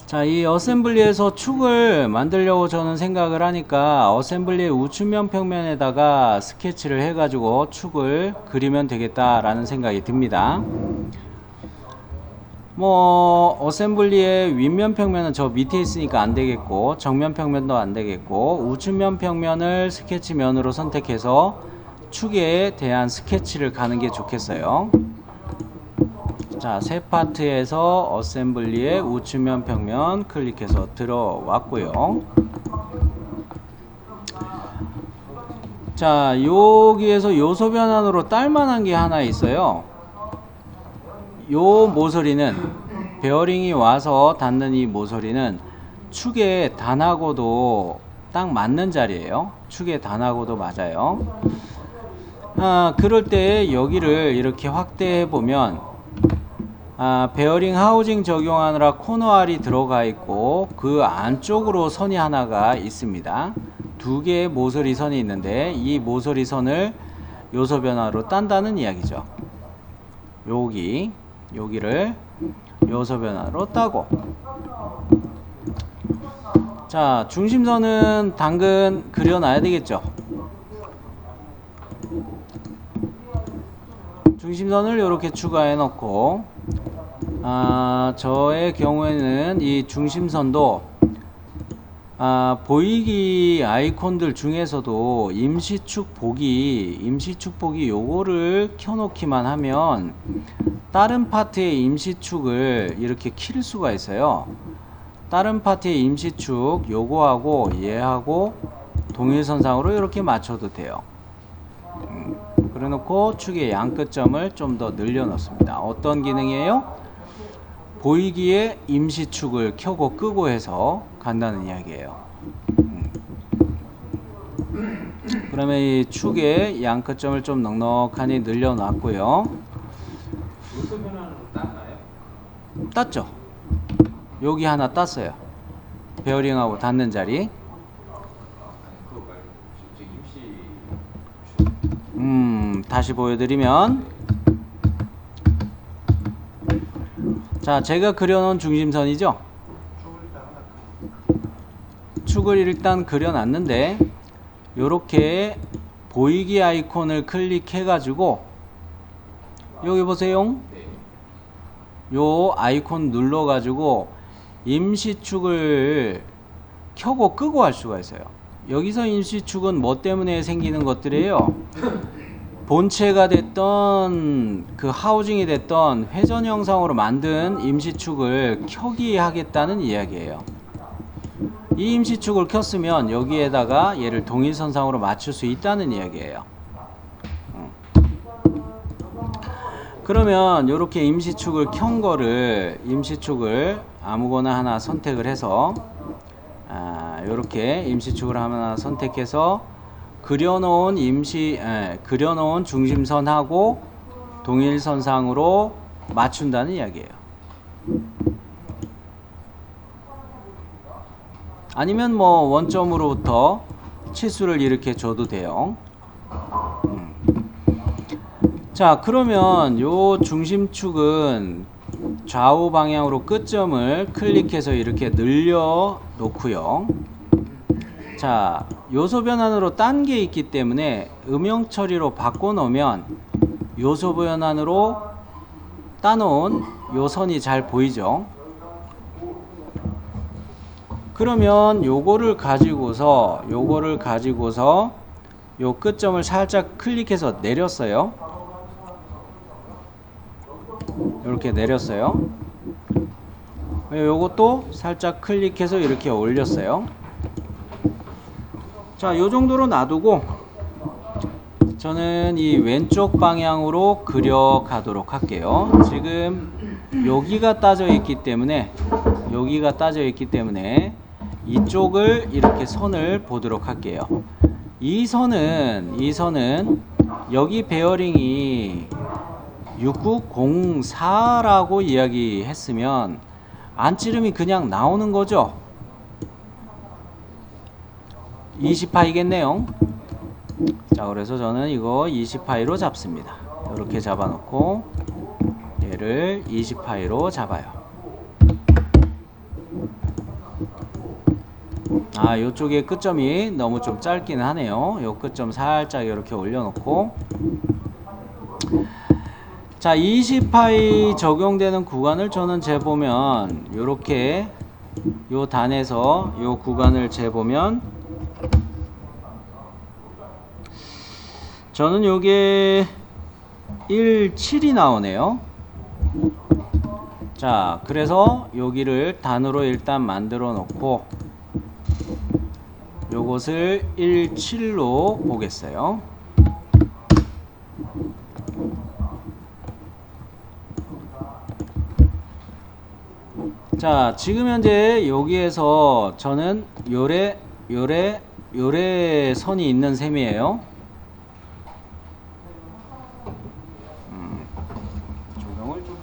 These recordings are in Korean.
자, 이 어셈블리에서 축을 만들려고 저는 생각을 하니까 어셈블리의 우측면 평면에다가 스케치를 해가지고 축을 그리면 되겠다라는 생각이 듭니다. 뭐 어셈블리의 윗면 평면은 저 밑에 있으니까 안 되겠고, 정면 평면도 안 되겠고, 우측면 평면을 스케치면으로 선택해서 축에 대한 스케치를 가는 게 좋겠어요. 자, 새 파트에서 어셈블리의 우측면 평면 클릭해서 들어왔고요. 자, 여기에서 요소 변환으로 딸만한 게 하나 있어요. 요 모서리는, 베어링이 와서 닿는 이 모서리는 축의 단하고도 딱 맞는 자리예요. 축의 단하고도 맞아요. 그럴 때 여기를 이렇게 확대해 보면 베어링 하우징 적용하느라 코너알이 들어가 있고, 그 안쪽으로 선이 하나가 있습니다. 두 개의 모서리 선이 있는데, 이 모서리 선을 요소 변화로 딴다는 이야기죠. 여기를 요소 변화로 따고, 자, 중심선은 당근 그려놔야 되겠죠. 중심선을 이렇게 추가해 놓고, 저의 경우에는 이 중심선도 보이기 아이콘들 중에서도 임시축 보기 요거를 켜놓기만 하면 다른 파트의 임시축을 이렇게 킬 수가 있어요. 다른 파트의 임시축 요거하고 얘하고 동일선상으로 이렇게 맞춰도 돼요. 그래 놓고 축의 양끝점을 좀 더 늘려 놓습니다. 어떤 기능이에요? 보이기에 임시축을 켜고 끄고 해서 간다는 이야기예요. 그러면 이 축의 양끝점을 좀 넉넉하니 늘려 놨고요. 요소 변환으로 땄나요? 땄죠? 여기 하나 땄어요. 베어링하고 닿는 자리. 그거 말고 임시 다시 보여드리면, 자, 제가 그려놓은 중심선이죠? 축을 일단 그려놨는데, 요렇게 보이기 아이콘을 클릭해 가지고 여기 보세요. 요 아이콘 눌러 가지고 임시축을 켜고 끄고 할 수가 있어요. 여기서 임시축은 뭐 때문에 생기는 것들이에요? 본체가 됐던 그 하우징이 됐던 회전 형상으로 만든 임시축을 켜기 하겠다는 이야기예요. 이 임시축을 켰으면 여기에다가 얘를 동일선상으로 맞출 수 있다는 이야기예요. 그러면 이렇게 임시축을 켠 거를, 임시축을 아무거나 하나 선택을 해서 이렇게 임시축을 하나 선택해서 그려놓은 그려놓은 중심선하고 동일선상으로 맞춘다는 이야기예요. 아니면 뭐 원점으로부터 치수를 이렇게 줘도 돼요. 자, 그러면 요 중심축은 좌우 방향으로 끝점을 클릭해서 이렇게 늘려 놓고요. 자, 요소 변환으로 딴 게 있기 때문에 음영 처리로 바꿔 놓으면 요소 변환으로 따놓은 요 선이 잘 보이죠? 그러면 요거를 가지고서 요 끝점을 살짝 클릭해서 내렸어요. 이렇게 내렸어요. 요것도 살짝 클릭해서 이렇게 올렸어요. 자, 요 정도로 놔두고 저는 이 왼쪽 방향으로 그려 가도록 할게요. 지금 여기가 따져 있기 때문에 이쪽을 이렇게 선을 보도록 할게요. 이 선은 여기 베어링이 6904라고 이야기했으면 안찌름이 그냥 나오는 거죠. 20파이겠네요. 자, 그래서 저는 이거 20파이로 잡습니다. 이렇게 잡아놓고 얘를 20파이로 잡아요. 요쪽에 끝점이 너무 좀 짧긴 하네요. 요 끝점 살짝 이렇게 올려놓고, 자, 20파이 적용되는 구간을 저는 재보면 요렇게 요 단에서 요 구간을 재보면 저는 요게 17이 나오네요. 자, 그래서 여기를 단으로 일단 만들어 놓고 요것을 17로 보겠어요. 자, 지금 현재 여기에서 저는 요래 선이 있는 셈이에요. 조명을 좀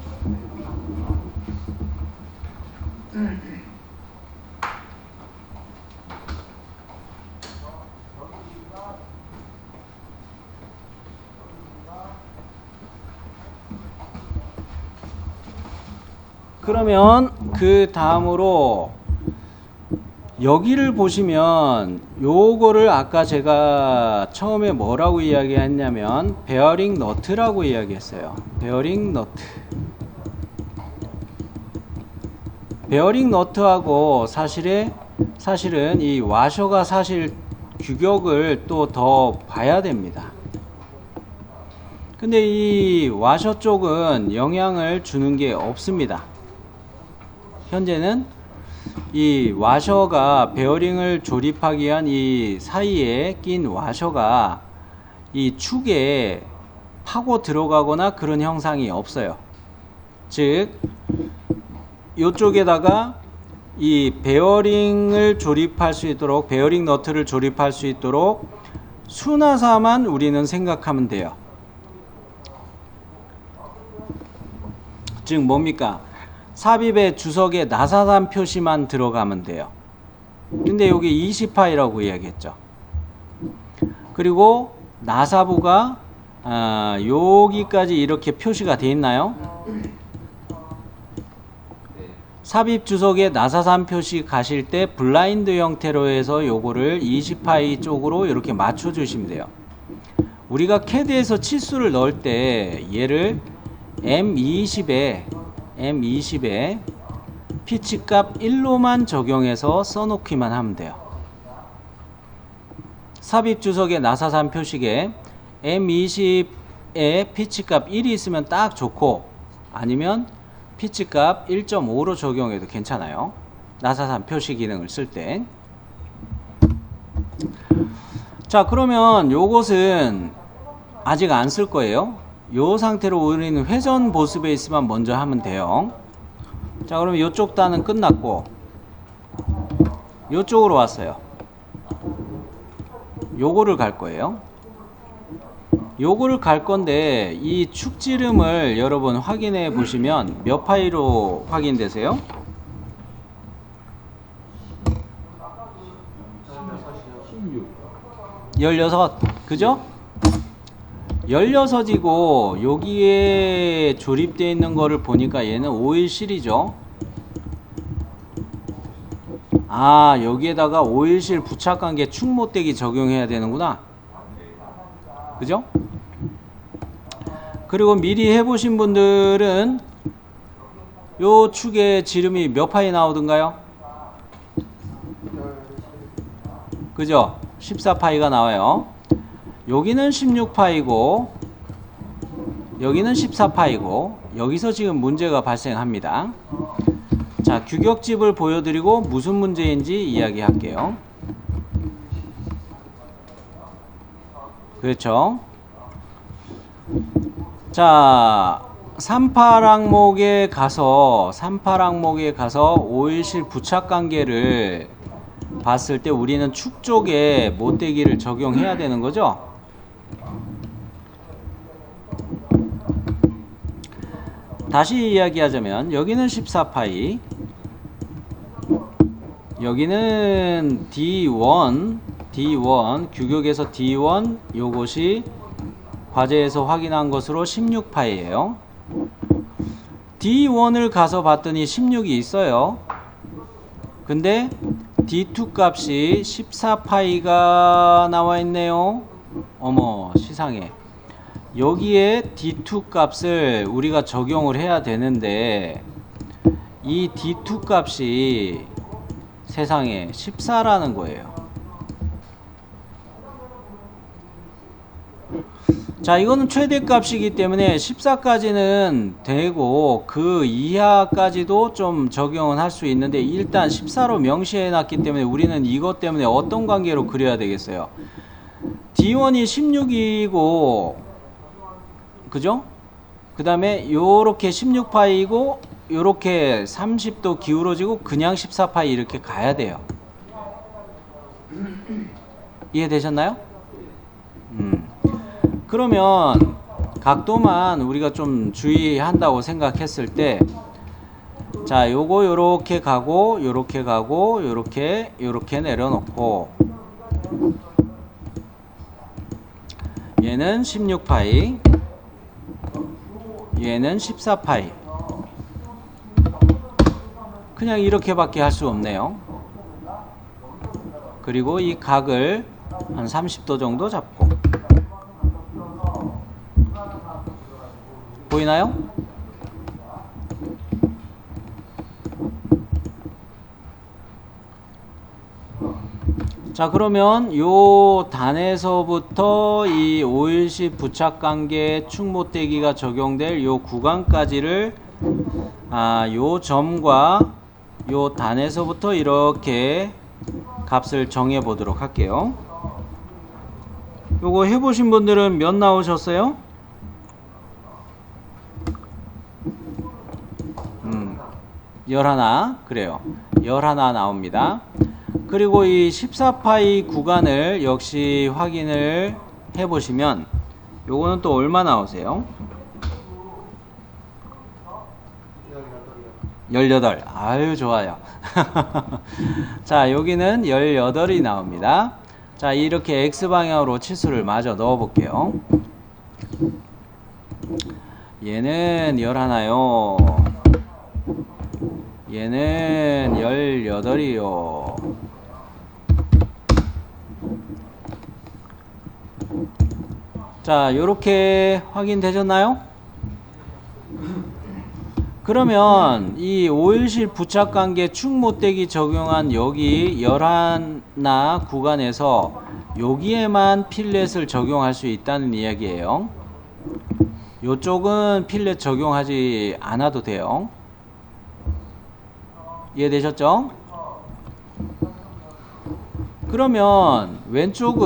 그러면 그 다음으로 여기를 보시면 요거를 아까 제가 처음에 뭐라고 이야기했냐면 베어링 너트라고 이야기했어요. 베어링 너트. 베어링 너트하고 사실은 이 와셔가 사실 규격을 또 더 봐야 됩니다. 근데 이 와셔 쪽은 영향을 주는 게 없습니다. 현재는 이 와셔가 베어링을 조립하기 위한 이 사이에 낀 와셔가 이 축에 파고 들어가거나 그런 형상이 없어요. 즉 이쪽에다가 이 베어링을 조립할 수 있도록, 베어링 너트를 조립할 수 있도록 수나사만 우리는 생각하면 돼요. 즉 뭡니까? 삽입의 주석에 나사산 표시만 들어가면 돼요. 근데 여기 20파이라고 이야기했죠. 그리고 나사부가 여기까지 이렇게 표시가 되어 있나요? 삽입 주석에 나사산 표시 가실 때 블라인드 형태로 해서 요거를 20파이 쪽으로 이렇게 맞춰 주시면 돼요. 우리가 캐드에서 치수를 넣을 때 얘를 M20에 피치값 1로만 적용해서 써놓기만 하면 돼요. 삽입 주석의 나사산 표식에 M20에 피치값 1이 있으면 딱 좋고, 아니면 피치값 1.5로 적용해도 괜찮아요. 나사산 표시 기능을 쓸 때. 자, 그러면 요것은 아직 안 쓸 거예요. 요 상태로 우리는 회전 보스 베이스만 먼저 하면 돼요. 자, 그러면 요쪽 단은 끝났고 요쪽으로 왔어요. 요거를 갈 거예요. 요거를 갈 건데 이 축지름을 여러분 확인해 보시면 몇 파이로 확인되세요? 16. 그죠? 16이고 여기에 조립되어 있는 거를 보니까 얘는 오일 실이죠. 여기에다가 오일실 부착관계 축못대기 적용해야 되는구나. 그죠? 그리고 미리 해보신 분들은 요 축의 지름이 몇 파이 나오던가요? 그죠? 14파이가 나와요. 여기는 16파이고 여기는 14파이고 여기서 지금 문제가 발생합니다. 자, 규격집을 보여드리고 무슨 문제인지 이야기할게요. 그렇죠? 자, 38항목에 가서 오일실 부착 관계를 봤을 때 우리는 축 쪽에 못대기를 적용해야 되는 거죠. 다시 이야기하자면 여기는 14파이, 여기는 D1 규격에서 D1 요것이 과제에서 확인한 것으로 16파이예요. D1을 가서 봤더니 16이 있어요. 근데 D2 값이 14파이가 나와 있네요. 어머, 시상해. 여기에 D2 값을 우리가 적용을 해야 되는데 이 D2 값이 세상에 14라는 거예요. 자, 이거는 최대값이기 때문에 14까지는 되고 그 이하까지도 좀 적용은 할 수 있는데 일단 14로 명시해 놨기 때문에 우리는 이것 때문에 어떤 관계로 그려야 되겠어요? D1이 16이고 그죠? 그 다음에 요렇게 16파이고 요렇게 30도 기울어지고 그냥 14파이 이렇게 가야 돼요. 이해되셨나요? 그러면 각도만 우리가 좀 주의한다고 생각했을 때 자, 요거 요렇게 가고 요렇게 가고 요렇게 내려놓고 얘는 16파이 얘는 14파이 그냥 이렇게밖에 할 수 없네요. 그리고 이 각을 한 30도 정도 잡고 보이나요? 자, 그러면 요 단에서부터 이 오일시 부착관계 축못대기가 적용될 요 구간까지를 요 점과 요 단에서부터 이렇게 값을 정해 보도록 할게요. 요거 해보신 분들은 몇 나오셨어요? 11 그래요. 11 나옵니다. 그리고 이 14파이 구간을 역시 확인을 해 보시면 요거는 또 얼마 나오세요? 18. 아유, 좋아요. 자, 여기는 18이 나옵니다. 자, 이렇게 X방향으로 치수를 마저 넣어 볼게요. 얘는 11요. 얘는 18이요. 자, 요렇게 확인되셨나요? 그러면 이 오일실 부착관계 축못대기 적용한 여기 11 구간에서 여기에만 필렛을 적용할 수 있다는 이야기예요. 요쪽은 필렛 적용하지 않아도 돼요. 이해되셨죠? 그러면 왼쪽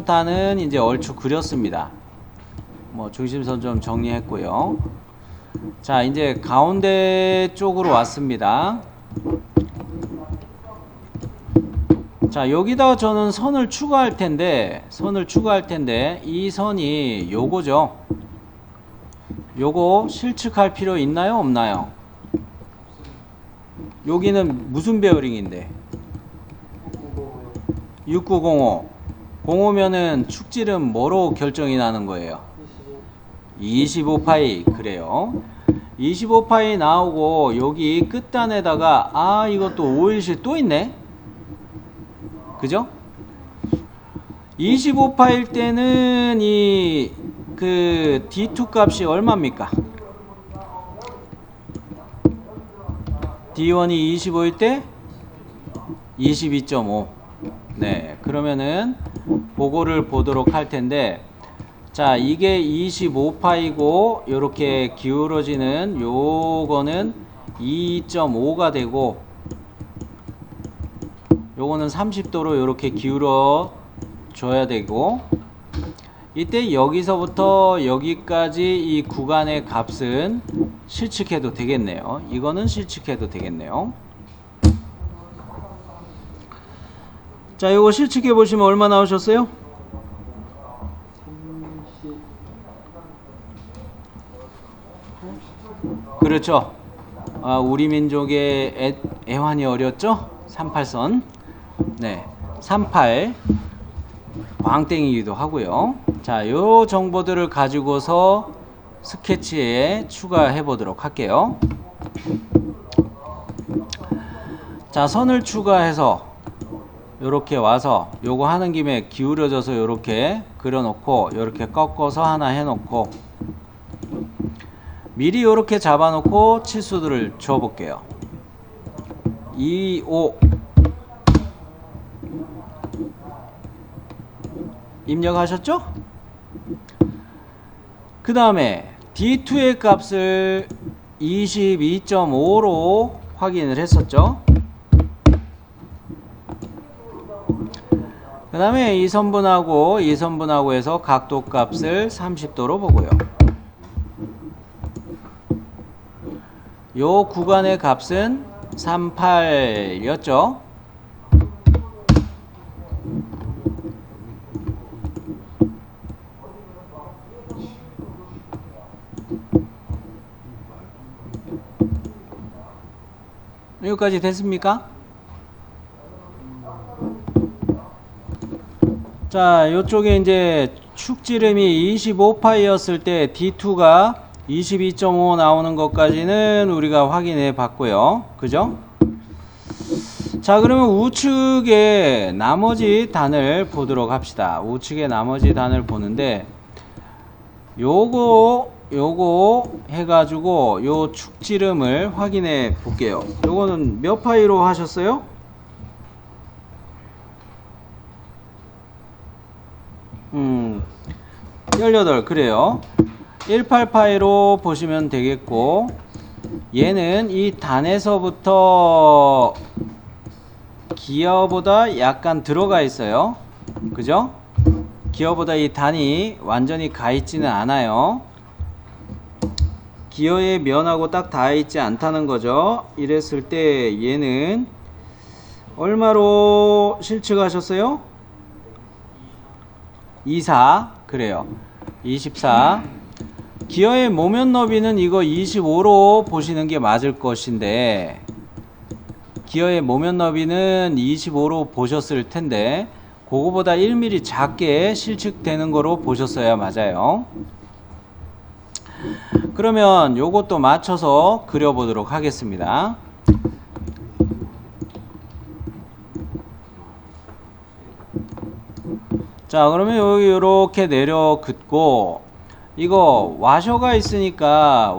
단은 이제 얼추 그렸습니다. 뭐 중심선 좀 정리했고요. 자, 이제 가운데 쪽으로 왔습니다. 자, 여기다 저는 선을 추가할 텐데 이 선이 요거죠. 요거 실측할 필요 있나요? 없나요? 여기는 무슨 베어링인데? 6905. 05면은 축질은 뭐로 결정이 나는 거예요? 25파이. 그래요. 25파이 나오고 여기 끝단에다가 이것도 오일실 또 있네. 그죠? 25파일 때는 그 D2 값이 얼마입니까? D1이 25일 때 22.5. 네, 그러면은 그거를 보도록 할 텐데, 자, 이게 25파이고 요렇게 기울어지는 요거는 2.5가 되고 요거는 30도로 요렇게 기울어 줘야 되고, 이때 여기서부터 여기까지 이 구간의 값은 실측해도 되겠네요. 이거는 실측해도 되겠네요. 자, 요거 실측해 보시면 얼마 나오셨어요? 그렇죠. 우리 민족의 애환이 어렸죠? 38선. 네, 38 광땡이기도 하고요. 자, 요 정보들을 가지고서 스케치에 추가해 보도록 할게요. 자, 선을 추가해서 요렇게 와서 요거 하는 김에 기울여져서 요렇게 그려놓고 요렇게 꺾어서 하나 해놓고 미리 요렇게 잡아놓고 치수들을 줘볼게요. 2, 5 입력하셨죠? 그 다음에 D2의 값을 22.5로 확인을 했었죠. 그 다음에 이 선분하고 해서 각도 값을 30도로 보고요. 요 구간의 값은 38였죠. 여기까지 됐습니까? 자, 요쪽에 이제 축지름이 25파이였을 때 D2가 22.5 나오는 것까지는 우리가 확인해 봤고요. 그죠? 자, 그러면 우측의 나머지 단을 보도록 합시다. 우측의 나머지 단을 보는데 요거 해가지고 요 축지름을 확인해 볼게요. 요거는 몇 파이로 하셨어요? 18 그래요. 18파이로 보시면 되겠고 얘는 이 단에서부터 기어보다 약간 들어가 있어요. 그죠? 기어보다 이 단이 완전히 가 있지는 않아요. 기어의 면하고 딱 닿아 있지 않다는 거죠. 이랬을 때 얘는 얼마로 실측하셨어요? 24 그래요. 24 기어의 모면 너비는 이거 25로 보시는 게 맞을 것인데 기어의 모면 너비는 25로 보셨을 텐데 그거보다 1mm 작게 실측되는 거로 보셨어야 맞아요. 그러면 요것도 맞춰서 그려보도록 하겠습니다. 자, 그러면 여기 요렇게 내려 긋고 이거 와셔가 있으니까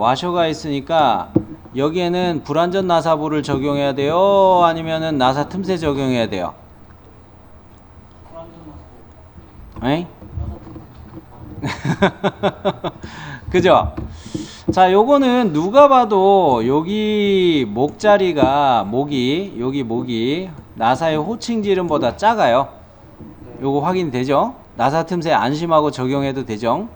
여기에는 불완전 나사부를 적용해야 돼요? 아니면은 나사 틈새 적용해야 돼요? 에이? 그죠? 자, 요거는 누가 봐도 여기 목자리가 목이 나사의 호칭지름보다 작아요. 요거 확인되죠? 나사 틈새 안심하고 적용해도 되죠?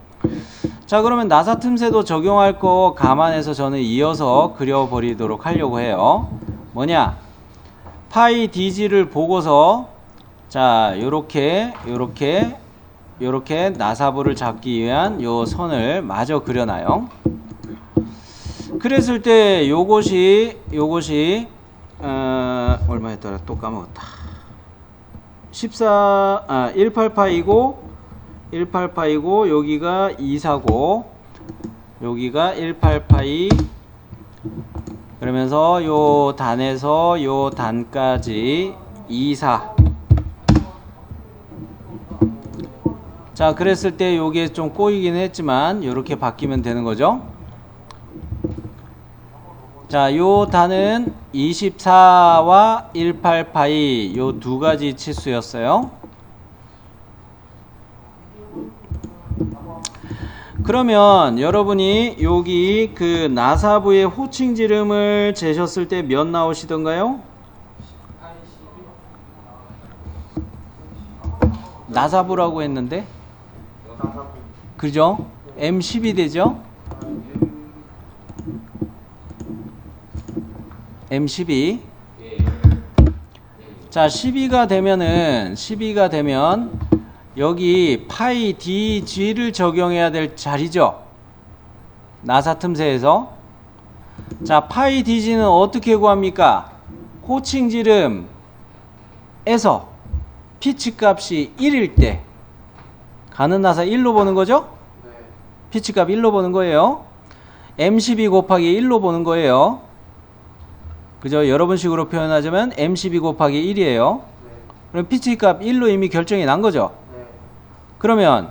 자, 그러면 나사 틈새도 적용할 거 감안해서 저는 이어서 그려버리도록 하려고 해요. 뭐냐? 파이 DG를 보고서 자, 요렇게 나사부를 잡기 위한 요 선을 마저 그려놔요. 그랬을 때 요것이 얼마였더라? 또 까먹었다. 18파이고 여기가 24고 여기가 18파이 그러면서 요 단에서 요 단까지 24. 자, 그랬을 때 요게 좀 꼬이긴 했지만 요렇게 바뀌면 되는 거죠. 자, 요 단은 24와 18파이 요 두 가지 치수였어요. 그러면 여러분이 여기 그 나사부의 호칭지름을 재셨을 때 몇 나오시던가요? 나사부라고 했는데 그죠? M12 되죠? M12 자, 12가 되면 여기 파이 DG를 적용해야 될 자리죠. 나사 틈새에서. 자, 파이 DG는 어떻게 구합니까? 호칭지름에서 피치 값이 1일 때 가는 나사 1로 보는 거죠? 피치 값 1로 보는 거예요. M12 곱하기 1로 보는 거예요. 그죠? 여러분식으로 표현하자면 M12 곱하기 1이에요. 그럼 피치 값 1로 이미 결정이 난 거죠? 그러면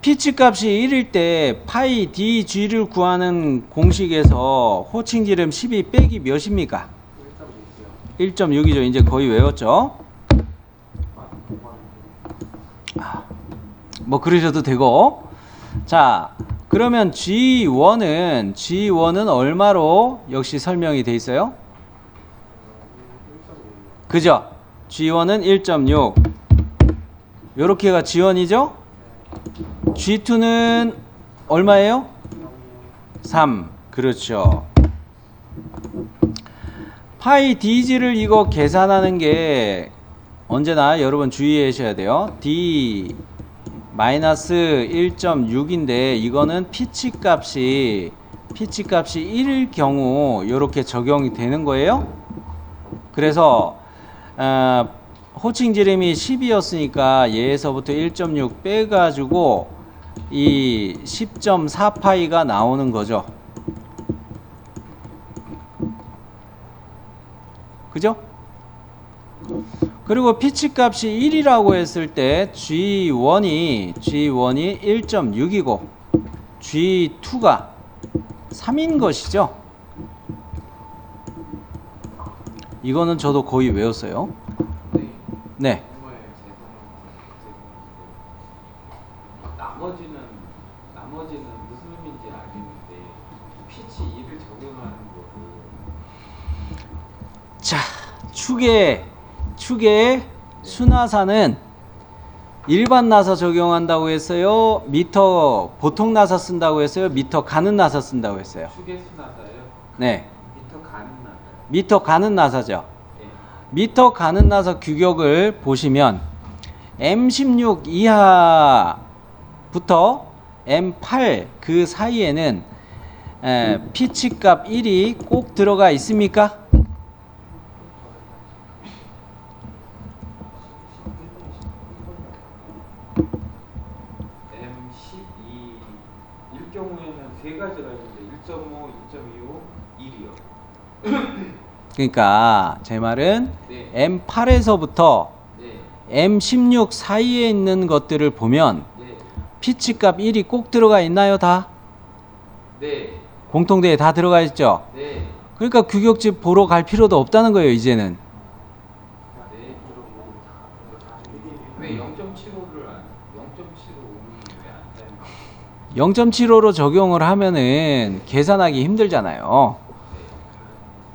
피치 값이 1일 때 파이 DG를 구하는 공식에서 호칭 지름 12 빼기 몇입니까? 1.6이죠. 이제 거의 외웠죠? 뭐 그러셔도 되고. 자, 그러면 G1은 얼마로 역시 설명이 돼 있어요? 그죠? G1은 1.6. 요렇게가 G1이죠? G2는 얼마예요? 3. 그렇죠. 파이 DG를 이거 계산하는 게 언제나 여러분 주의하셔야 돼요. D 마이너스 1.6인데 이거는 피치 값이 1일 경우 이렇게 적용이 되는 거예요. 그래서 호칭 지름이 10이었으니까 얘에서부터 1.6 빼가지고 이 10.4파이가 나오는 거죠. 그죠? 그리고 피치 값이 1이라고 했을 때 G1이 1.6이고 G2가 3인 것이죠. 이거는 저도 거의 외웠어요. 네. 나머지는 무슨 의미인지 알겠는데 피치 2를 적용하는 거고. 자, 축의 순하사는 일반 나사 적용한다고 했어요? 미터 보통 나사 쓴다고 했어요? 미터 가는 나사 쓴다고 했어요? 축의 순하사요? 네. 미터 가는 나사요? 미터 가는 나사죠. 네. 미터 가는 나사 규격을 보시면 M16 이하부터 M8 그 사이에는 피치 값 1이 꼭 들어가 있습니까? M12일 경우에는 세 가지가 있는데 1.5, 2.25, 1이요. 그러니까 제 말은 네. M8에서부터 네. M16 사이에 있는 것들을 보면 네. 피치 값 1이 꼭 들어가 있나요? 다? 네. 공통대에 다 들어가 있죠? 네. 그러니까 규격집 보러 갈 필요도 없다는 거예요, 이제는. 네. 왜 0.75를 0.75는 왜안 되는 거예요? 0.75로 적용을 하면은 계산하기 힘들잖아요.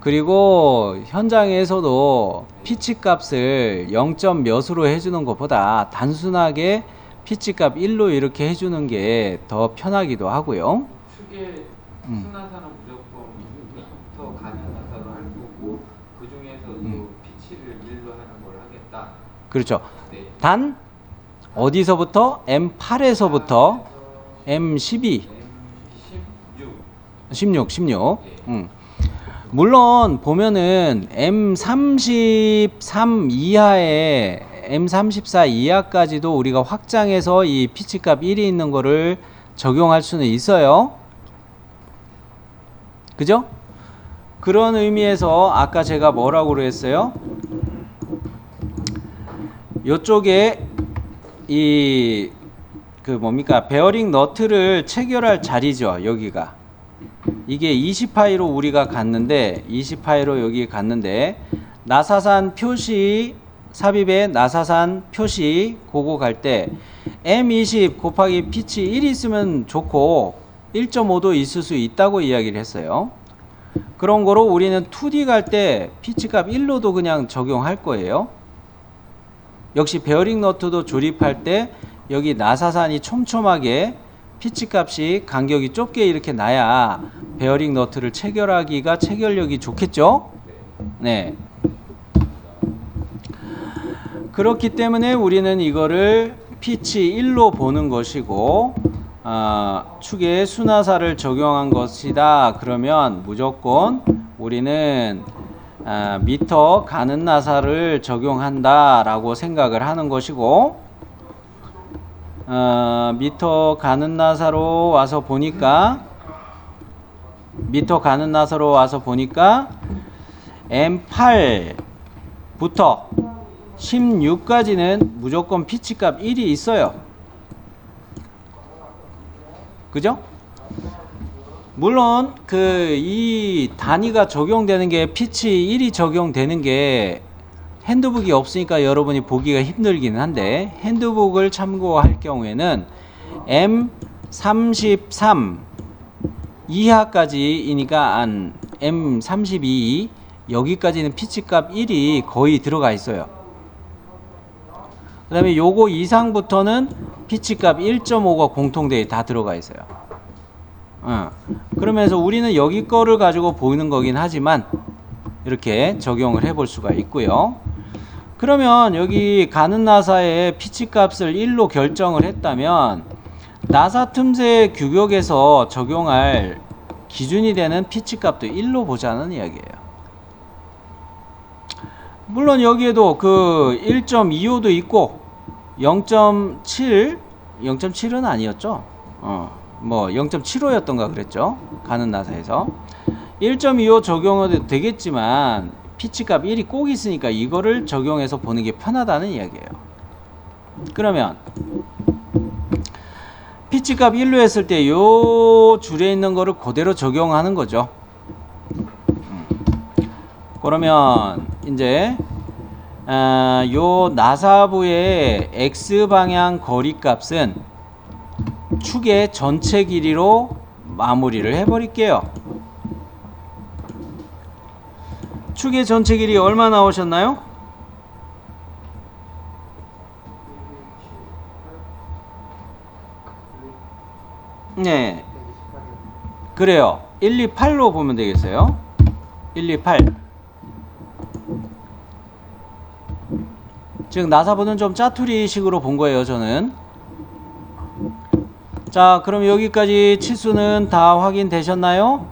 그리고 현장에서도 피치 값을 0. 몇으로 해주는 것보다 단순하게 피치 값 1로 이렇게 해주는 게 더 편하기도 하고요. 축의 순하사는 무조건 미터 가는 나사로 할 거고 그 중에서도 피치를 1로 하는 걸 하겠다. 그렇죠. 네. 단 어디서부터? M8에서부터 M12, M16. 16. 물론 보면은 M33 이하에 M34 이하까지도 우리가 확장해서 이 피치 값 1이 있는 거를 적용할 수는 있어요. 그죠? 그런 의미에서 아까 제가 뭐라고 그랬어요? 요쪽에 베어링 너트를 체결할 자리죠. 여기가. 이게 20파이로 우리가 갔는데 20파이로 여기 갔는데 나사산 표시 삽입에 나사산 표시 그거 갈 때 M20 곱하기 피치 1이 있으면 좋고 1.5도 있을 수 있다고 이야기를 했어요. 그런 거로 우리는 2D 갈 때 피치 값 1로도 그냥 적용할 거예요. 역시 베어링 너트도 조립할 때 여기 나사산이 촘촘하게 피치 값이 간격이 좁게 이렇게 나야 베어링 너트를 체결하기가 체결력이 좋겠죠? 네. 그렇기 때문에 우리는 이거를 피치 1로 보는 것이고 축에 순하사를 적용한 것이다. 그러면 무조건 우리는 미터 가는 나사를 적용한다 라고 생각을 하는 것이고 미터 가는 나사로 와서 보니까 M8부터 16까지는 무조건 피치값 1이 있어요. 그죠? 물론 이 단위가 적용되는 게 피치 1이 적용되는 게 핸드북이 없으니까 여러분이 보기가 힘들기는 한데, 핸드북을 참고할 경우에는 M33 이하까지이니까 한 M32 여기까지는 피치값 1이 거의 들어가 있어요. 그 다음에 요거 이상부터는 피치값 1.5가 공통되게 다 들어가 있어요. 그러면서 우리는 여기 거를 가지고 보이는 거긴 하지만 이렇게 적용을 해 볼 수가 있고요. 그러면 여기 가는 나사의 피치값을 1로 결정을 했다면 나사 틈새 규격에서 적용할 기준이 되는 피치값도 1로 보자는 이야기예요. 물론 여기에도 그 1.25도 있고 0.7은 아니었죠. 뭐 0.75였던가 그랬죠. 가는 나사에서 1.25 적용해도 되겠지만 피치값 1이 꼭 있으니까 이거를 적용해서 보는 게 편하다는 이야기예요. 그러면 피치값 1로 했을 때 요 줄에 있는 거를 그대로 적용하는 거죠. 그러면 이제 요 나사부의 X방향 거리값은 축의 전체 길이로 마무리를 해버릴게요. 축의 전체 길이 얼마 나오셨나요? 네, 그래요. 128로 보면 되겠어요. 128. 즉 나사부는 좀 짜투리식으로 본 거예요, 저는. 자, 그럼 여기까지 치수는 다 확인되셨나요?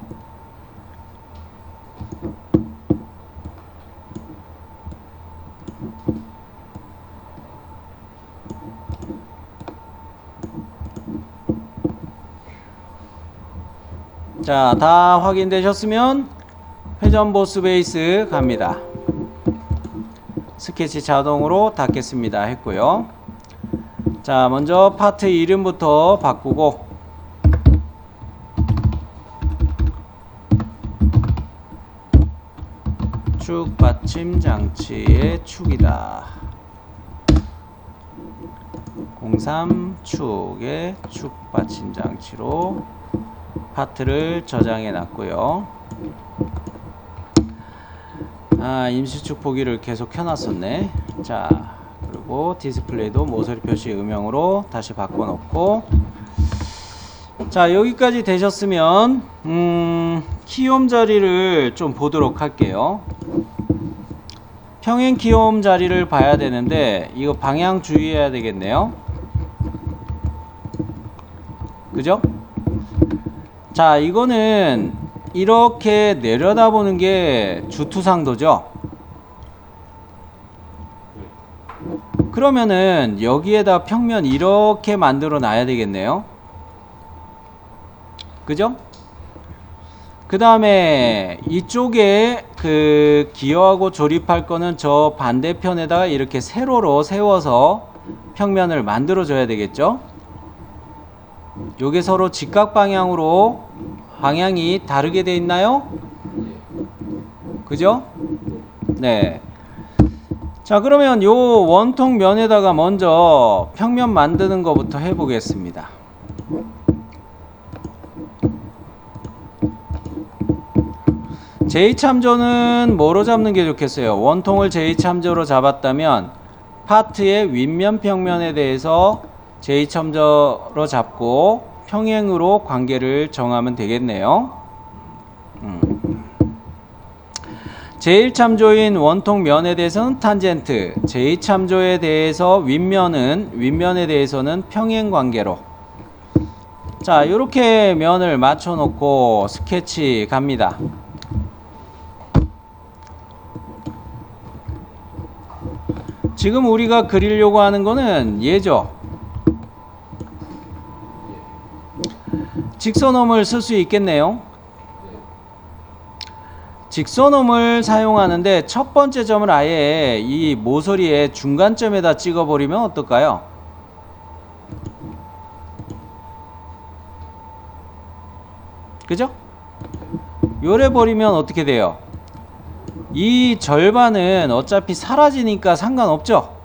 자, 다 확인되셨으면 회전 보스 베이스 갑니다. 스케치 자동으로 닫겠습니다 했고요. 자, 먼저 파트 이름부터 바꾸고 축 받침 장치의 축이다. 03 축의 축 받침 장치로 파트를 저장해 놨고요. 임시축 보기를 계속 켜놨었네. 자, 그리고 디스플레이도 모서리 표시 음영으로 다시 바꿔놓고, 자, 여기까지 되셨으면 키움 자리를 좀 보도록 할게요. 평행 키움 자리를 봐야 되는데 이거 방향 주의해야 되겠네요. 그죠? 자, 이거는 이렇게 내려다보는 게 주투상도죠. 그러면은 여기에다 평면 이렇게 만들어 놔야 되겠네요. 그죠? 그 다음에 이쪽에 그 기어하고 조립할 거는 저 반대편에다가 이렇게 세로로 세워서 평면을 만들어 줘야 되겠죠. 요게 서로 직각 방향으로 방향이 다르게 돼 있나요? 그죠? 네. 자, 그러면 요 원통 면에다가 먼저 평면 만드는 것부터 해 보겠습니다. 제2참조는 뭐로 잡는 게 좋겠어요? 원통을 제2참조로 잡았다면 파트의 윗면 평면에 대해서 제2참조로 잡고 평행으로 관계를 정하면 되겠네요. 제1참조인 원통 면에 대해서는 탄젠트, 제2참조에 대해서 윗면에 대해서는 평행 관계로. 자, 이렇게 면을 맞춰 놓고 스케치 갑니다. 지금 우리가 그리려고 하는 거는 얘죠. 직선홈을 쓸 수 있겠네요. 직선홈을 사용하는데 첫 번째 점을 아예 이 모서리의 중간점에다 찍어버리면 어떨까요? 그죠? 요래 버리면 어떻게 돼요? 이 절반은 어차피 사라지니까 상관없죠?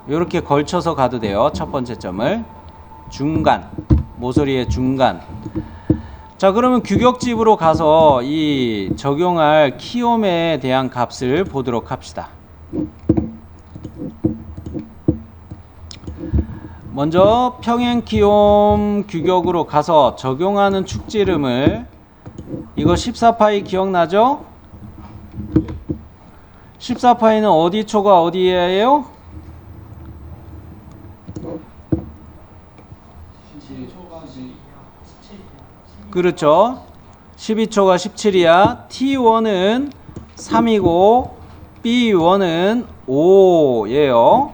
요렇게 걸쳐서 가도 돼요. 첫 번째 점을 중간, 모서리의 중간. 자, 그러면 규격집으로 가서 이 적용할 키옴에 대한 값을 보도록 합시다. 먼저 평행 키옴 규격으로 가서 적용하는 축지름을, 이거 14파이 기억나죠? 14파이는 어디 초가 어디예요? 그렇죠. 12초가 17이야. T1은 3이고 B1은 5예요.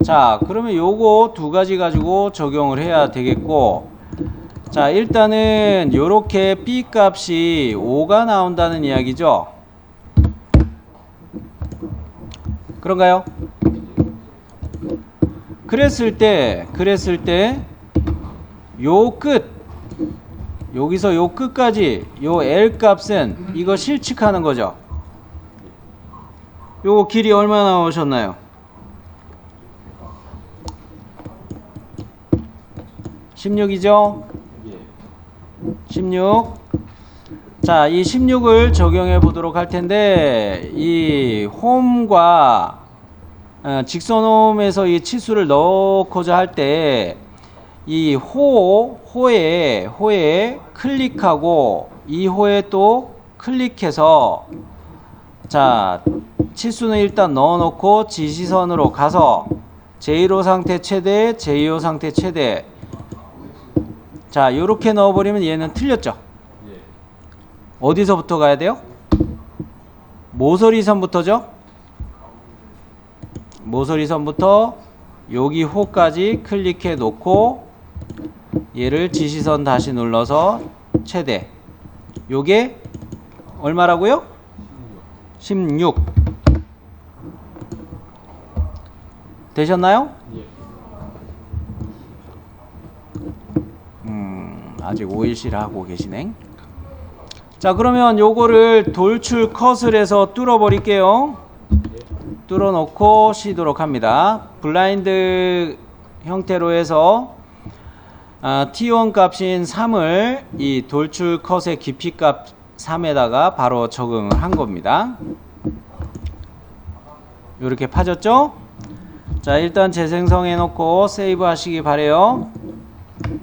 자, 그러면 요거 두 가지 가지고 적용을 해야 되겠고, 자, 일단은 요렇게 B 값이 5가 나온다는 이야기죠. 그런가요? 그랬을 때 요 끝, 여기서 요 끝까지 요 L 값은 이거 실측하는 거죠. 요거 길이 얼마나 나오셨나요? 16이죠? 16. 자, 이 16을 적용해 보도록 할 텐데, 이 홈과 직선홈에서 이 치수를 넣고자 할 때, 이 호에 클릭하고 이 호에 또 클릭해서, 자, 치수는 일단 넣어 놓고 지시선으로 가서 제1호 상태 최대, 제2호 상태 최대. 자, 요렇게 넣어 버리면 얘는 틀렸죠. 어디서부터 가야 돼요? 모서리선부터죠. 모서리선부터 여기 호까지 클릭해 놓고 얘를 지시선 다시 눌러서 최대. 요게 얼마라고요? 16. 되셨나요? 아직 5일씩 하고 계시네. 자, 그러면 요거를 돌출 컷을 해서 뚫어 버릴게요. 뚫어 놓고 쉬도록 합니다. 블라인드 형태로 해서 T1 값인 3을 이 돌출 컷의 깊이 값 3에다가 바로 적응을 한 겁니다. 요렇게 파졌죠? 자, 일단 재생성해 놓고 세이브 하시기 바래요.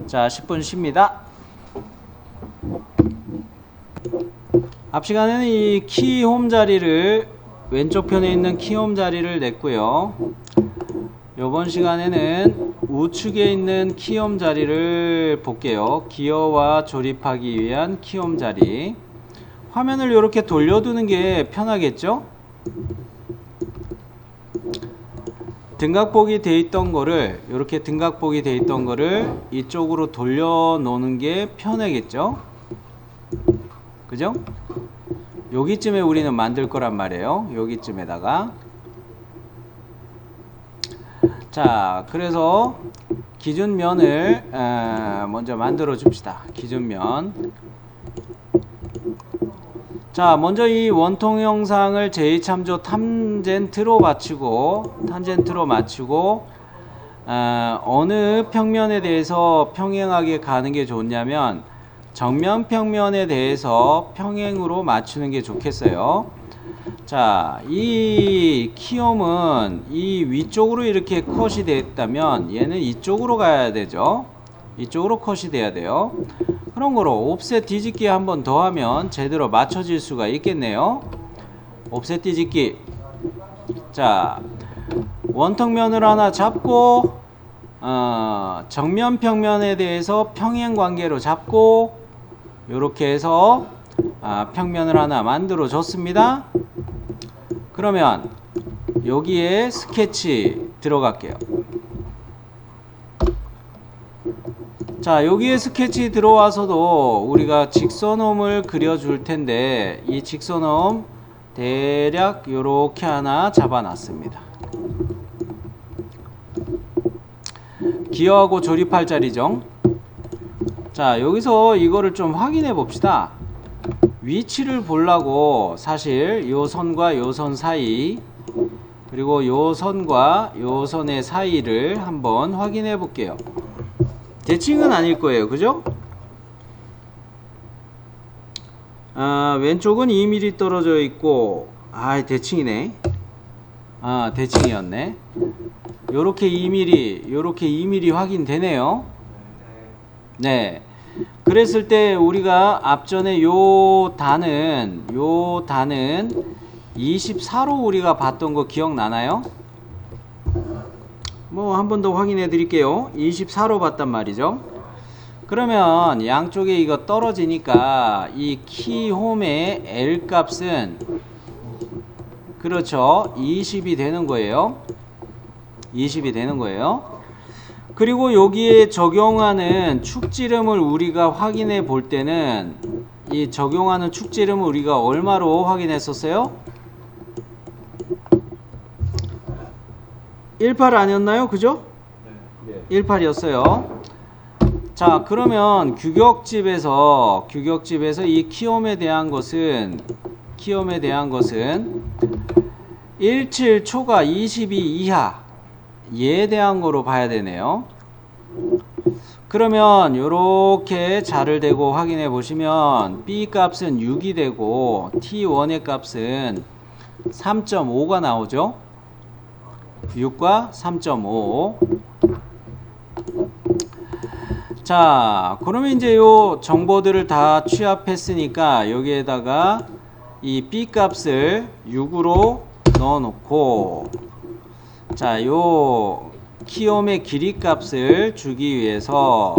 자, 10분 쉽니다. 앞 시간에는 이 키홈 자리를, 왼쪽 편에 있는 키홈 자리를 냈고요. 이번 시간에는 우측에 있는 키홈 자리를 볼게요. 기어와 조립하기 위한 키홈 자리. 화면을 이렇게 돌려두는 게 편하겠죠? 등각복이 돼 있던 거를, 이렇게 등각복이 돼 있던 거를 이쪽으로 돌려 놓는 게 편하겠죠? 그죠? 여기쯤에 우리는 만들 거란 말이에요. 여기쯤에다가. 자, 그래서 기준면을 먼저 만들어 줍시다. 기준면. 자, 먼저 이 원통 형상을 제2참조 탄젠트로 맞추고 어느 평면에 대해서 평행하게 가는 게 좋냐면 정면 평면에 대해서 평행으로 맞추는 게 좋겠어요. 자, 이 키옴은 이 위쪽으로 이렇게 컷이 됐다면 얘는 이쪽으로 가야 되죠. 이쪽으로 컷이 돼야 돼요. 그런 거로 옵셋 뒤집기 한 번 더 하면 제대로 맞춰질 수가 있겠네요. 옵셋 뒤집기. 자, 원통면을 하나 잡고 정면 평면에 대해서 평행 관계로 잡고 요렇게 해서 평면을 하나 만들어 줬습니다. 그러면 여기에 스케치 들어갈게요. 자, 여기에 스케치 들어와서도 우리가 직선홈을 그려줄 텐데 이 직선홈 대략 요렇게 하나 잡아놨습니다. 기여하고 조립할 자리죠. 자, 여기서 이거를 좀 확인해 봅시다. 위치를 보려고 사실 요 선과 요 선 사이 그리고 요 선과 요 선의 사이를 한번 확인해 볼게요. 대칭은 아닐 거예요. 그죠? 왼쪽은 2mm 떨어져 있고 대칭이네. 대칭이었네. 요렇게 2mm 요렇게 2mm 확인되네요. 네. 그랬을 때 우리가 앞전에 요 단은 24로 우리가 봤던 거 기억나나요? 뭐 한 번 더 확인해 드릴게요. 24로 봤단 말이죠. 그러면 양쪽에 이거 떨어지니까 이 키홈의 L 값은 그렇죠, 20이 되는 거예요. 20이 되는 거예요. 그리고 여기에 적용하는 축지름을 우리가 확인해 볼 때는 이 적용하는 축지름을 우리가 얼마로 확인했었어요? 18 아니었나요? 그죠? 네. 18이었어요. 자, 그러면 규격집에서 이 키옴에 대한 것은 17 초가 22 이하 얘에 대한 거로 봐야 되네요. 그러면 요렇게 자를 대고 확인해 보시면 B 값은 6이 되고 T1의 값은 3.5가 나오죠. 6과 3.5. 자, 그러면 이제 요 정보들을 다 취합했으니까 여기에다가 이 B 값을 6으로 넣어 놓고, 자, 요 키옴의 길이 값을 주기 위해서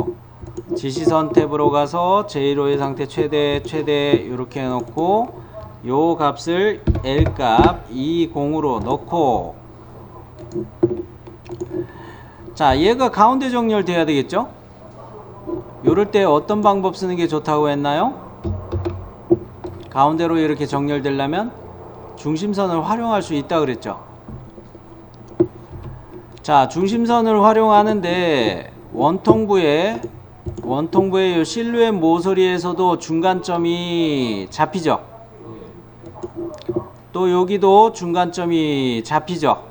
지시선 탭으로 가서 제1호의 상태 최대 이렇게 해놓고 요 값을 L 값 20으로 넣고, 자, 얘가 가운데 정렬돼야 되겠죠? 요럴 때 어떤 방법 쓰는 게 좋다고 했나요? 가운데로 이렇게 정렬되려면 중심선을 활용할 수 있다 그랬죠. 자, 중심선을 활용하는데 원통부의 요 실루엣 모서리에서도 중간점이 잡히죠. 또 여기도 중간점이 잡히죠.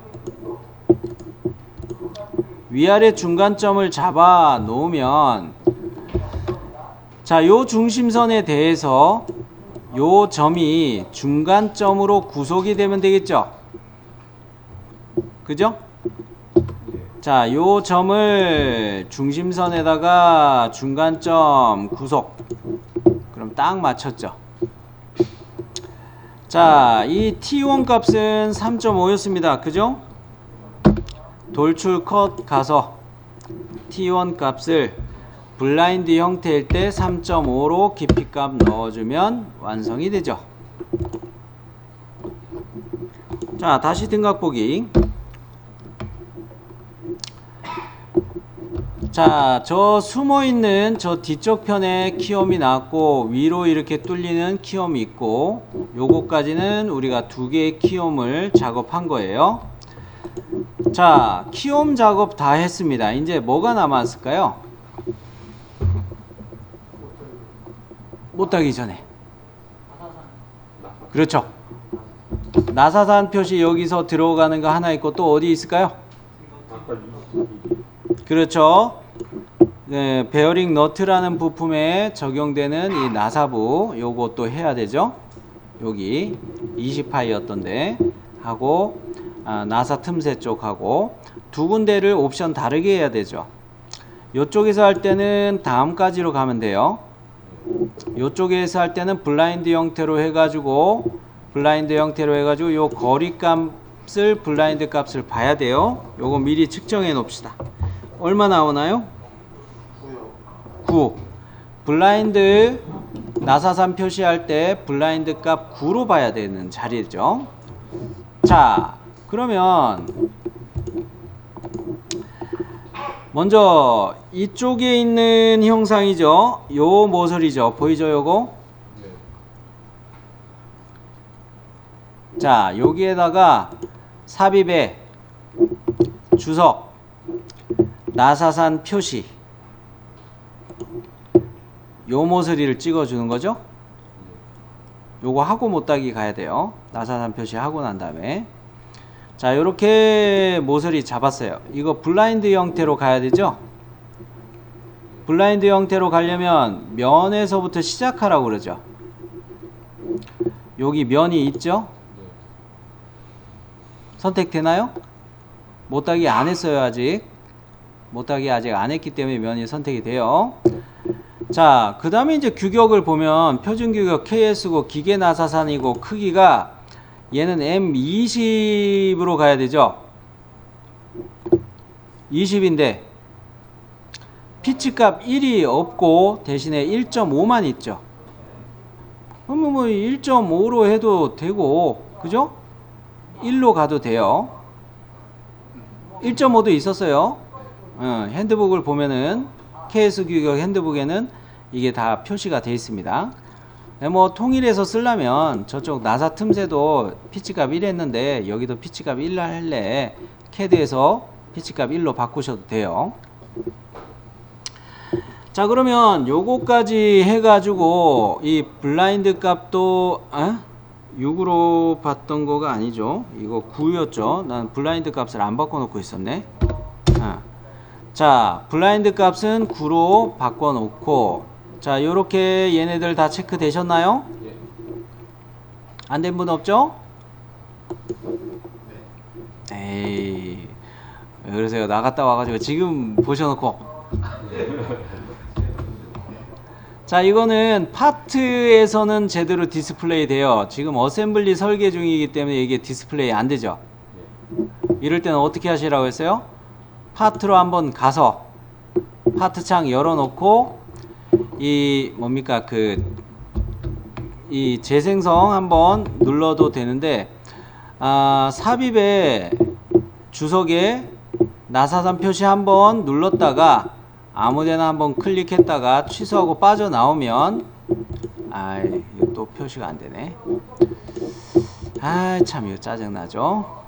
위아래 중간점을 잡아 놓으면, 자, 요 중심선에 대해서 요 점이 중간점으로 구속이 되면 되겠죠. 그죠? 자, 요 점을 중심선에다가 중간점 구속. 그럼 딱 맞췄죠. 자, 이 T1 값은 3.5였습니다. 그죠? 돌출 컷 가서 T1 값을 블라인드 형태일 때 3.5로 깊이값 넣어주면 완성이 되죠. 자, 다시 등각 보기. 자, 저 숨어있는 저 뒤쪽 편에 키옴이 나왔고 위로 이렇게 뚫리는 키옴이 있고, 요거까지는 우리가 두 개의 키옴을 작업한 거예요. 자, 키옴 작업 다 했습니다. 이제 뭐가 남았을까요? 못하기 전에. 그렇죠. 나사산 표시 여기서 들어가는 거 하나 있고 또 어디 있을까요? 그렇죠. 네, 베어링 너트라는 부품에 적용되는 이 나사부 요것도 해야 되죠. 여기 20파이였던데 하고, 나사 틈새 쪽하고 두 군데를 옵션 다르게 해야 되죠. 요쪽에서 할 때는 다음까지로 가면 돼요. 요쪽에서 할 때는 블라인드 형태로 해가지고 요 거리 값을 블라인드 값을 봐야 돼요. 요거 미리 측정해 놓읍시다. 얼마 나오나요? 9. 블라인드 나사산 표시할 때 블라인드 값 9로 봐야 되는 자리죠. 자, 그러면 먼저 이쪽에 있는 형상이죠. 요 모서리죠. 보이죠, 요거? 자, 여기에다가 삽입에 주석, 나사산 표시, 요 모서리를 찍어주는 거죠. 요거 하고 못따기 가야 돼요. 나사산 표시 하고 난 다음에. 자, 요렇게 모서리 잡았어요. 이거 블라인드 형태로 가야 되죠. 블라인드 형태로 가려면 면에서부터 시작하라고 그러죠. 여기 면이 있죠. 선택되나요? 못따기 안 했어요. 아직 못따기 아직 안 했기 때문에 면이 선택이 돼요. 자, 그 다음에 이제 규격을 보면 표준 규격 KS고 기계 나사산이고 크기가 얘는 M20으로 가야 되죠. 20인데 피치값 1이 없고 대신에 1.5만 있죠. 그러면 뭐 1.5로 해도 되고, 그죠? 1로 가도 돼요. 1.5도 있었어요. 핸드북을 보면은 KS 규격 핸드북에는 이게 다 표시가 되어 있습니다. 뭐 통일해서 쓰려면 저쪽 나사 틈새도 피치값 1 했는데 여기도 피치값 1 할래 캐드에서 피치값 1로 바꾸셔도 돼요. 자, 그러면 요거까지 해가지고 이 블라인드 값도 6으로 봤던 거가 아니죠. 이거 9였죠. 난 블라인드 값을 안 바꿔놓고 있었네. 자, 블라인드 값은 9로 바꿔놓고, 자, 요렇게 얘네들 다 체크 되셨나요? 안 된 분 없죠? 에이, 왜 그러세요? 나갔다 와가지고 지금 보셔놓고. 자, 이거는 파트에서는 제대로 디스플레이 돼요. 지금 어셈블리 설계 중이기 때문에 이게 디스플레이 안 되죠. 이럴 때는 어떻게 하시라고 했어요? 파트로 한번 가서 파트 창 열어놓고 이 뭡니까 이 재생성 한번 눌러도 되는데, 삽입에 주석에 나사산 표시 한번 눌렀다가 아무데나 한번 클릭했다가 취소하고 빠져나오면 이거 또 표시가 안되네. 참 이거 짜증나죠.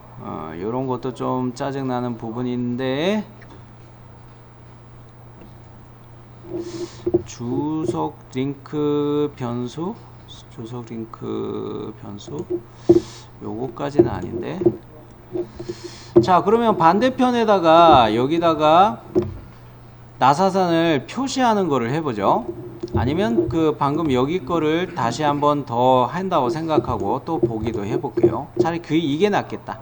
요런 것도 좀 짜증나는 부분인데, 주석 링크 변수 요거까지는 아닌데. 자, 그러면 반대편에다가 여기다가 나사산을 표시하는 거를 해보죠. 아니면 방금 여기 거를 다시 한번 더 한다고 생각하고 또 보기도 해볼게요. 차라리 이게 낫겠다.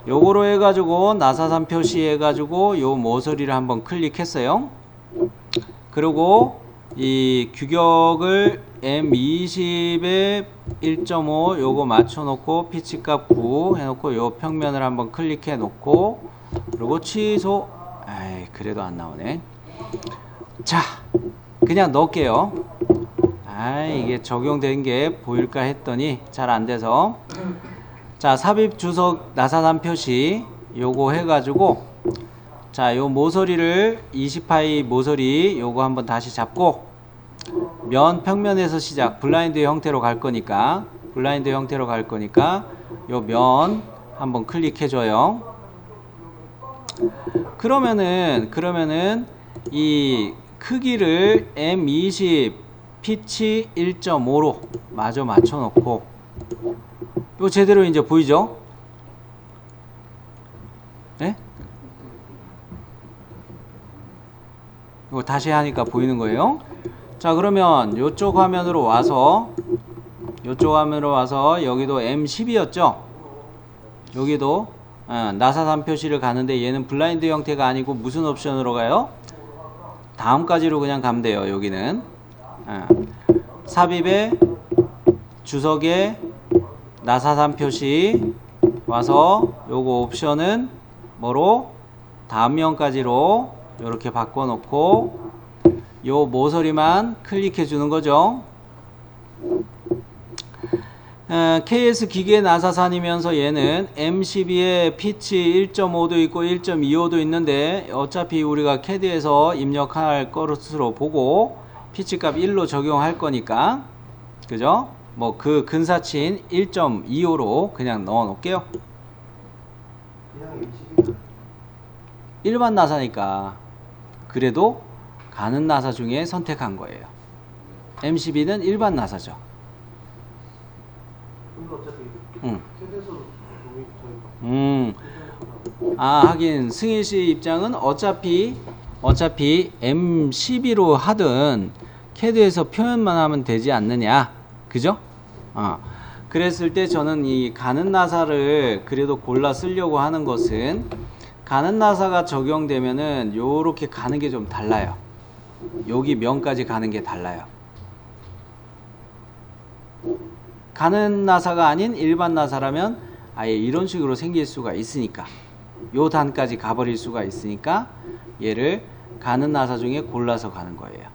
요거로 해가지고 나사산 표시해가지고 요 모서리를 한번 클릭했어요. 그리고 이 규격을 M20에 1.5 요거 맞춰놓고 피치값 9 해놓고 요 평면을 한번 클릭해 놓고, 그리고 취소. 그래도 안 나오네. 자, 그냥 넣을게요. 이게 적용된 게 보일까 했더니 잘 안 돼서. 자, 삽입 주석 나사산 표시 요거 해가지고, 자, 요 모서리를 20파이 모서리 요거 한번 다시 잡고, 면 평면에서 시작, 블라인드 형태로 갈 거니까 요 면 한번 클릭해 줘요. 그러면은 이 크기를 M20 피치 1.5로 마저 맞춰 놓고, 이거 제대로 이제 보이죠? 네? 이거 다시 하니까 보이는 거예요. 자, 그러면 요쪽 화면으로 와서 여기도 M10이었죠? 여기도 나사산 표시를 가는데 얘는 블라인드 형태가 아니고 무슨 옵션으로 가요? 다음까지로 그냥 가면 돼요. 여기는 삽입에 주석에 나사산 표시 와서 요거 옵션은 뭐로? 다음 면까지로 이렇게 바꿔놓고 요 모서리만 클릭해 주는 거죠. KS 기계 나사산이면서 얘는 M12에 피치 1.5도 있고 1.25도 있는데 어차피 우리가 캐드에서 입력할 것으로 보고 피치값 1로 적용할 거니까, 그죠? 뭐 그 근사치인 1.25로 그냥 넣어 놓을게요. 그냥 M12. 일반 나사니까 그래도 가는 나사 중에 선택한 거예요. M12는 일반 나사죠. 근데 어차피 응. 캐드에서 저희가 하긴 승희 씨 입장은 어차피 M12로 하든 캐드에서 표현만 하면 되지 않느냐, 그죠? 그랬을 때 저는 이 가는 나사를 그래도 골라 쓰려고 하는 것은, 가는 나사가 적용되면은 요렇게 가는 게 좀 달라요. 여기 면까지 가는 게 달라요. 가는 나사가 아닌 일반 나사라면 아예 이런 식으로 생길 수가 있으니까, 요 단까지 가버릴 수가 있으니까 얘를 가는 나사 중에 골라서 가는 거예요.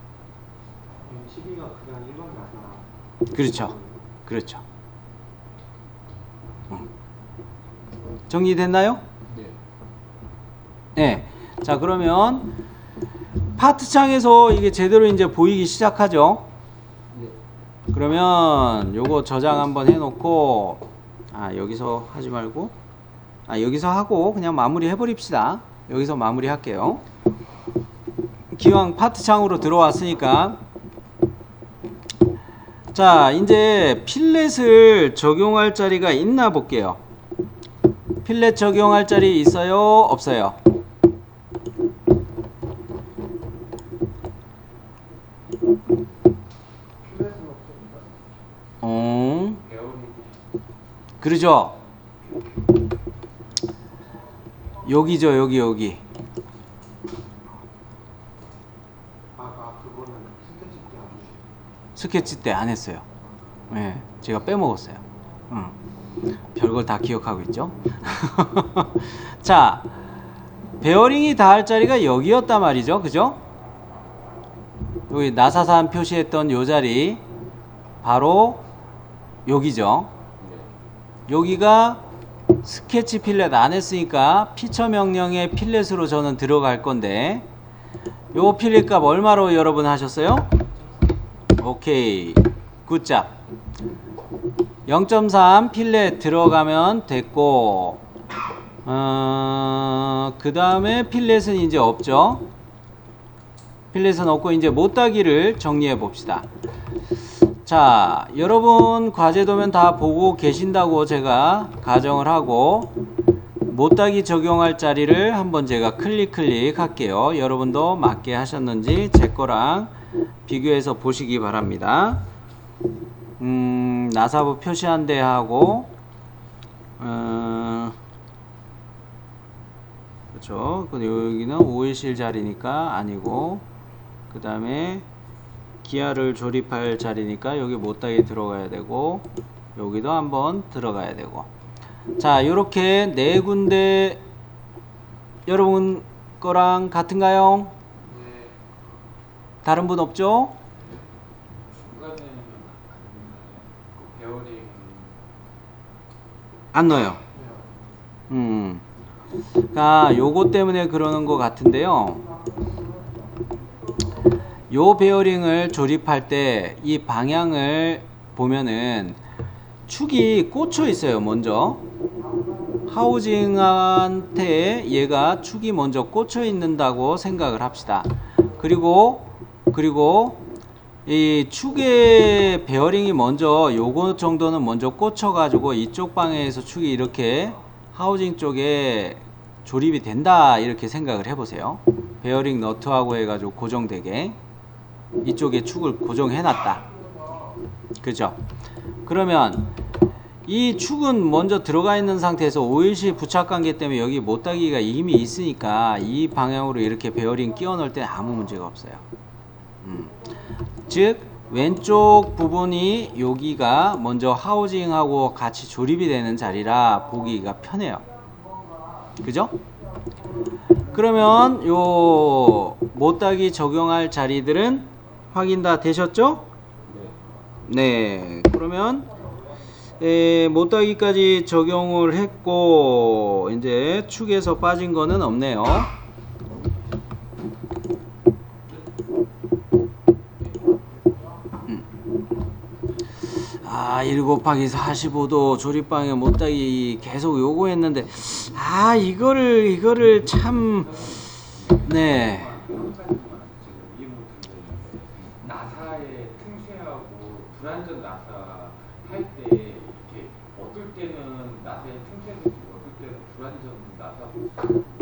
M12가 그냥 일반 나사. 그렇죠. 그렇죠. 정리됐나요? 네. 네. 자, 그러면 파트 창에서 이게 제대로 이제 보이기 시작하죠. 네. 그러면 요거 저장 한번 해놓고, 여기서 하지 말고, 여기서 하고 그냥 마무리 해버립시다. 여기서 마무리 할게요. 기왕 파트 창으로 들어왔으니까, 자, 이제 필렛을 적용할 자리가 있나 볼게요. 필렛 적용할 자리 있어요? 없어요? 필렛은 없습니다. 그러죠? 여기죠, 여기. 그거는 스케치 때 안 주시고. 스케치 때 안 했어요. 네, 제가 빼먹었어요. 별걸 다 기억하고 있죠. 자, 베어링이 닿을 자리가 여기였단 말이죠. 그죠? 여기 나사산 표시했던 요 자리 바로 여기죠. 여기가 스케치 필렛 안 했으니까 피처 명령의 필렛으로 저는 들어갈 건데, 요 필렛 값 얼마로 여러분 하셨어요? 오케이, 굿잡. 0.3 필렛 들어가면 됐고, 그 다음에 필렛은 이제 없죠. 필렛은 없고 이제 못따기를 정리해 봅시다. 자, 여러분 과제도면 다 보고 계신다고 제가 가정을 하고, 못따기 적용할 자리를 한번 제가 클릭 할게요. 여러분도 맞게 하셨는지 제 거랑 비교해서 보시기 바랍니다. 나사부 표시한 데 하고, 그렇죠. 여기는 오일실 자리니까 아니고, 그 다음에 기아를 조립할 자리니까 여기 못따기 들어가야 되고, 여기도 한번 들어가야 되고. 자, 요렇게 네 군데 여러분 거랑 같은가요? 네. 다른 분 없죠? 중간에 베어링 안 넣어요. 요거 때문에 그러는 것 같은데요. 요 베어링을 조립할 때 이 방향을 보면은 축이 꽂혀 있어요. 먼저 하우징한테 얘가 축이 먼저 꽂혀 있는다고 생각을 합시다. 그리고 이 축의 베어링이 먼저 요거 정도는 먼저 꽂혀 가지고 이쪽 방향에서 축이 이렇게 하우징 쪽에 조립이 된다, 이렇게 생각을 해보세요. 베어링 너트하고 해가지고 고정되게 이쪽에 축을 고정해 놨다, 그죠? 그러면 이 축은 먼저 들어가 있는 상태에서 오일실 부착 관계 때문에 여기 못따기가 이미 있으니까 이 방향으로 이렇게 베어링 끼워 넣을 때 아무 문제가 없어요. 즉 왼쪽 부분이 여기가 먼저 하우징하고 같이 조립이 되는 자리라 보기가 편해요. 그죠? 그러면 요 못따기 적용할 자리들은 확인 다 되셨죠? 네. 그러면 못따기까지 적용을 했고 이제 축에서 빠진 거는 없네요. 아, 1 곱하기 45도 조립방에 못따기 계속 요구했는데, 아, 이거를 참, 네. 한 가지만 지금 이해 못하는 나사의 틈새하고 불완전 나사 할 때 이렇게 어떨 때는 나사의 틈새도 있고 어떨 때는 불완전 나사도 있고